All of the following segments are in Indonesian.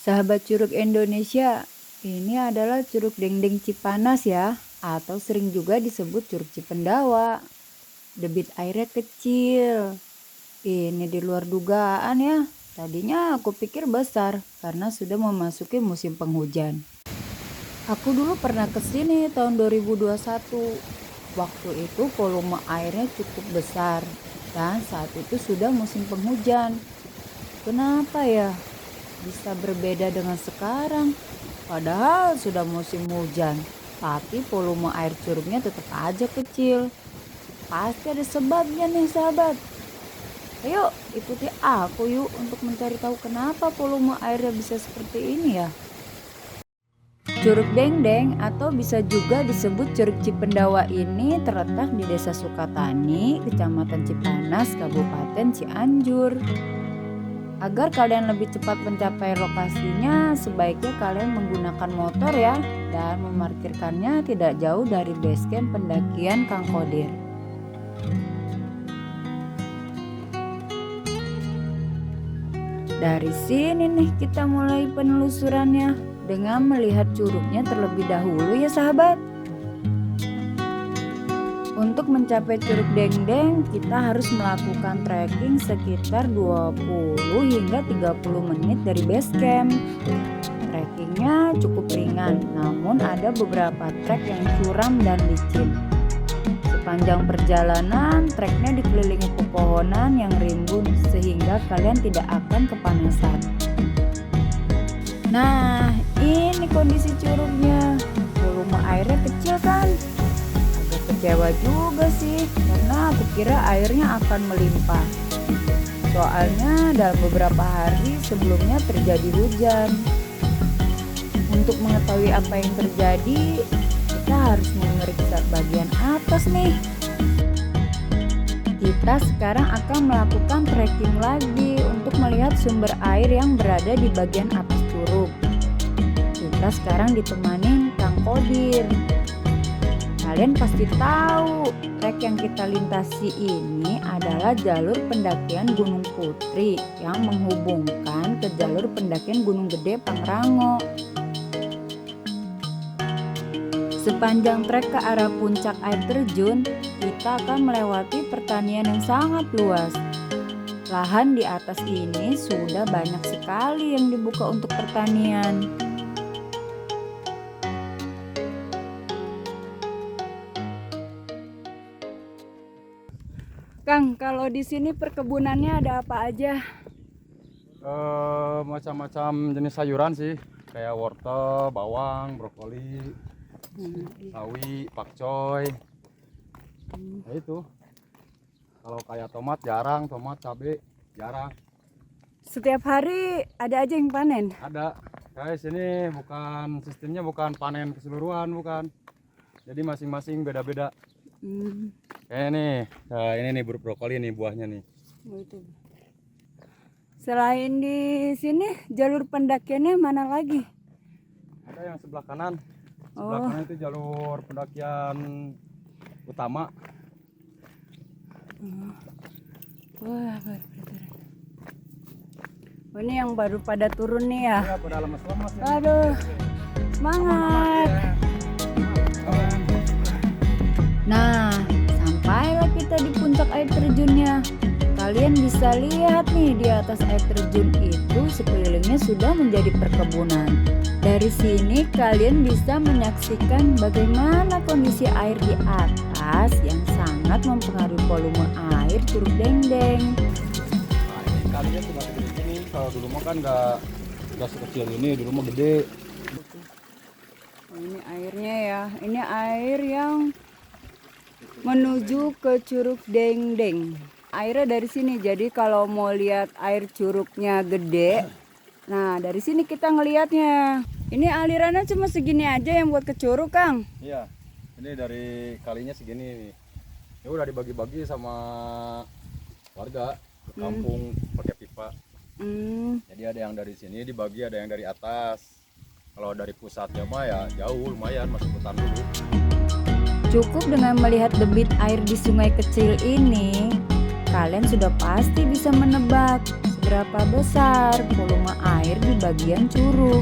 Sahabat Curug Indonesia, ini adalah Curug Dengdeng Cipanas ya, atau sering juga disebut Curug Cipendawa. Debit airnya kecil. Ini di luar dugaan ya. Tadinya aku pikir besar karena sudah memasuki musim penghujan. Aku dulu pernah kesini tahun 2021. Waktu itu volume airnya cukup besar dan saat itu sudah musim penghujan. Kenapa ya bisa berbeda dengan sekarang? Padahal sudah musim hujan, tapi volume air curugnya tetap aja kecil. Pasti ada sebabnya nih sahabat. Ayo ikuti aku yuk untuk mencari tahu kenapa volume airnya bisa seperti ini ya. Curug Dengdeng atau bisa juga disebut Curug Cipendawa ini terletak di Desa Sukatani, Kecamatan Cipanas, Kabupaten Cianjur. Agar kalian lebih cepat mencapai lokasinya, sebaiknya kalian menggunakan motor ya, dan memarkirkannya tidak jauh dari base camp pendakian Kang Kodir. Dari sini nih kita mulai penelusurannya dengan melihat curugnya terlebih dahulu ya sahabat. Untuk mencapai Curug Dengdeng, kita harus melakukan trekking sekitar 20 hingga 30 menit dari base camp. Trekkingnya cukup ringan, namun ada beberapa trek yang curam dan licin. Sepanjang perjalanan, treknya dikelilingi pepohonan yang rimbun sehingga kalian tidak akan kepanasan. Nah, ini kondisi curugnya. Volume airnya kecil kan? Kecewa juga sih karena aku kira airnya akan melimpah. Soalnya dalam beberapa hari sebelumnya terjadi hujan. Untuk mengetahui apa yang terjadi, kita harus memeriksa bagian atas nih. Kita sekarang akan melakukan trekking lagi untuk melihat sumber air yang berada di bagian atas curug. Kita sekarang ditemani Kang Kodir. Kalian pasti tahu, trek yang kita lintasi ini adalah jalur pendakian Gunung Putri yang menghubungkan ke jalur pendakian Gunung Gede Pangrango. Sepanjang trek ke arah puncak air terjun, kita akan melewati pertanian yang sangat luas. Lahan di atas ini sudah banyak sekali yang dibuka untuk pertanian. Kang, kalau di sini perkebunannya ada apa aja? Macam-macam jenis sayuran sih, kayak wortel, bawang, brokoli, sawi, pakcoy. Nah itu. Kalau kayak tomat jarang, tomat cabai jarang. Setiap hari ada aja yang panen? Ada. Kayak sini sistemnya bukan panen keseluruhan, bukan. Jadi masing-masing beda-beda. Kayak nih, nah ini nih brokoli nih buahnya nih. Selain di sini, jalur pendakiannya mana lagi? Ada yang sebelah kanan. Sebelah kanan itu jalur pendakian utama. Wah, ini yang baru pada turun nih ya? Ya, pada lemes-lemes ya. Aduh, semangat! Nah, sampailah kita di puncak air terjunnya. Kalian bisa lihat nih di atas air terjun itu sekelilingnya sudah menjadi perkebunan. Dari sini kalian bisa menyaksikan bagaimana kondisi air di atas yang sangat mempengaruhi volume air Curug Dengdeng. Nah, ini kalinya cuma segede gini. Kalau dulu mah kan nggak sekecil ini, dulu mah gede. Ini airnya ya, ini air yang menuju ke Curug Dengdeng. Airnya dari sini, jadi kalau mau lihat air curugnya gede, nah dari sini kita ngelihatnya. Ini alirannya cuma segini aja yang buat ke curug, Kang? Iya, ini dari kalinya segini nih. Ya udah dibagi-bagi sama warga ke kampung pakai pipa. Jadi ada yang dari sini dibagi, ada yang dari atas. Kalau dari pusatnya mah ya jauh, lumayan masuk hutan dulu. Cukup dengan melihat debit air di sungai kecil ini, kalian sudah pasti bisa menebak seberapa besar volume air di bagian bagian curug.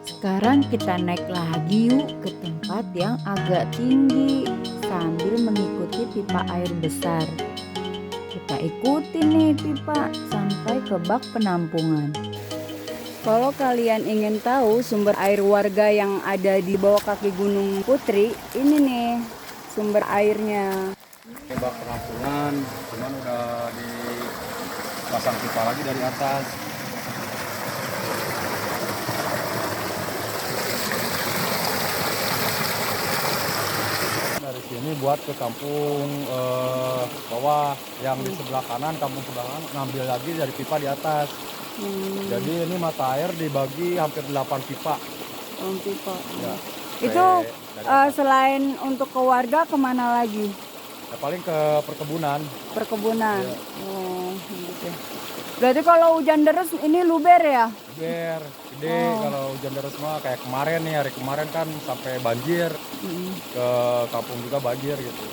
Sekarang kita naik lagi yuk ke tempat yang agak tinggi sambil mengikuti pipa air besar. Kita ikuti nih pipa sampai ke bak penampungan. Kalau kalian ingin tahu sumber air warga yang ada di bawah kaki Gunung Putri, ini nih sumber airnya. Ini bak penampungan, cuman udah dipasang pipa lagi dari atas. Dari sini buat ke kampung bawah, yang di sebelah kanan, kampung sebelah kanan ngambil lagi dari pipa di atas. Jadi ini mata air dibagi hampir 8 pipa. Pipa. Ya, Itu dari atas. selain untuk ke warga kemana lagi? Ya, paling ke perkebunan. Perkebunan. Iya. Oh, gitu. Berarti kalau hujan deras ini luber ya? Biar gede. Kalau hujan deras mah kayak kemarin nih, hari kemarin kan sampai banjir. Ke kampung juga banjir gitu.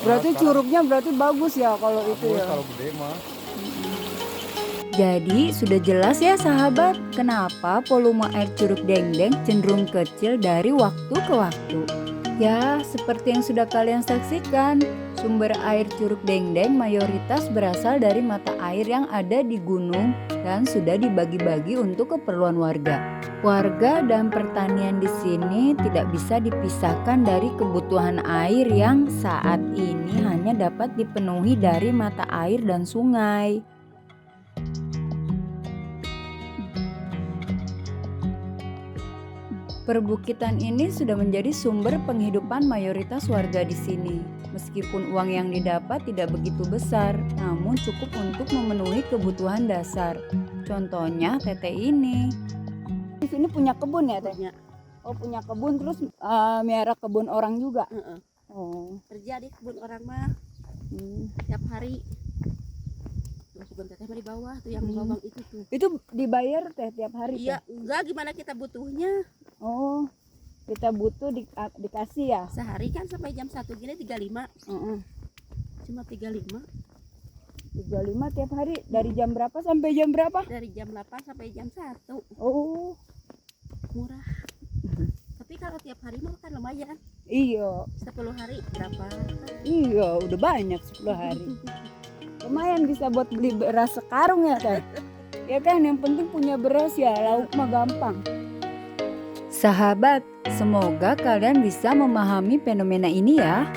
Berarti sekarang curugnya berarti bagus ya kalau itu bagus ya. kalau gede mah. Jadi sudah jelas ya sahabat, kenapa volume air Curug Dengdeng cenderung kecil dari waktu ke waktu. Ya, seperti yang sudah kalian saksikan, sumber air Curug Dengdeng mayoritas berasal dari mata air yang ada di gunung dan sudah dibagi-bagi untuk keperluan warga. Warga dan pertanian di sini tidak bisa dipisahkan dari kebutuhan air yang saat ini hanya dapat dipenuhi dari mata air dan sungai. Perbukitan ini sudah menjadi sumber penghidupan mayoritas warga di sini. Meskipun uang yang didapat tidak begitu besar, namun cukup untuk memenuhi kebutuhan dasar. Contohnya Teteh ini. Di sini punya kebun ya, Teh? Punya. Oh, punya kebun terus miara kebun orang juga. Oh. Kerja di kebun orang mah tiap hari. Terus kebun teteh mah di bawah tuh yang lubang itu tuh. Itu dibayar Teh tiap hari? Iya, Teh? enggak gimana kita butuhnya. Oh, kita butuh dikasih ya? Sehari kan sampai jam 1 gini 35. Cuma 35 35 tiap hari. Dari jam berapa sampai jam berapa? dari jam 8 sampai jam 1. Oh, Murah. Tapi kalau tiap hari mah kan lumayan. iya. 10 hari berapa? Iya, udah banyak 10 hari. Lumayan bisa buat beli beras sekarung ya, Teh. Ya kan, yang penting punya beras ya, lauk mah gampang. Sahabat, semoga kalian bisa memahami fenomena ini ya.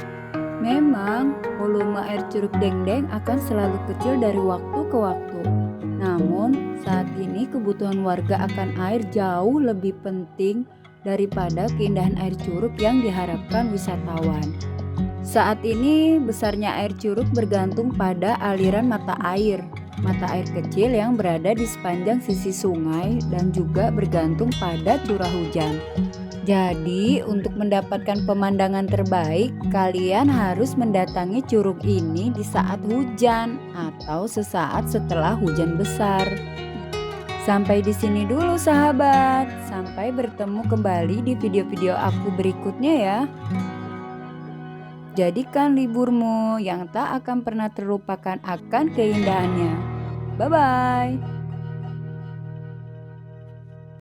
Memang, volume air Curug Dengdeng akan selalu kecil dari waktu ke waktu. Namun, saat ini kebutuhan warga akan air jauh lebih penting daripada keindahan air curug yang diharapkan wisatawan. Saat ini, besarnya air curug bergantung pada aliran mata air kecil yang berada di sepanjang sisi sungai dan juga bergantung pada curah hujan. Jadi, untuk mendapatkan pemandangan terbaik, kalian harus mendatangi curug ini di saat hujan atau sesaat setelah hujan besar. Sampai di sini dulu sahabat. Sampai bertemu kembali di video-video aku berikutnya ya. Jadikan liburmu yang tak akan pernah terlupakan akan keindahannya. Bye-bye.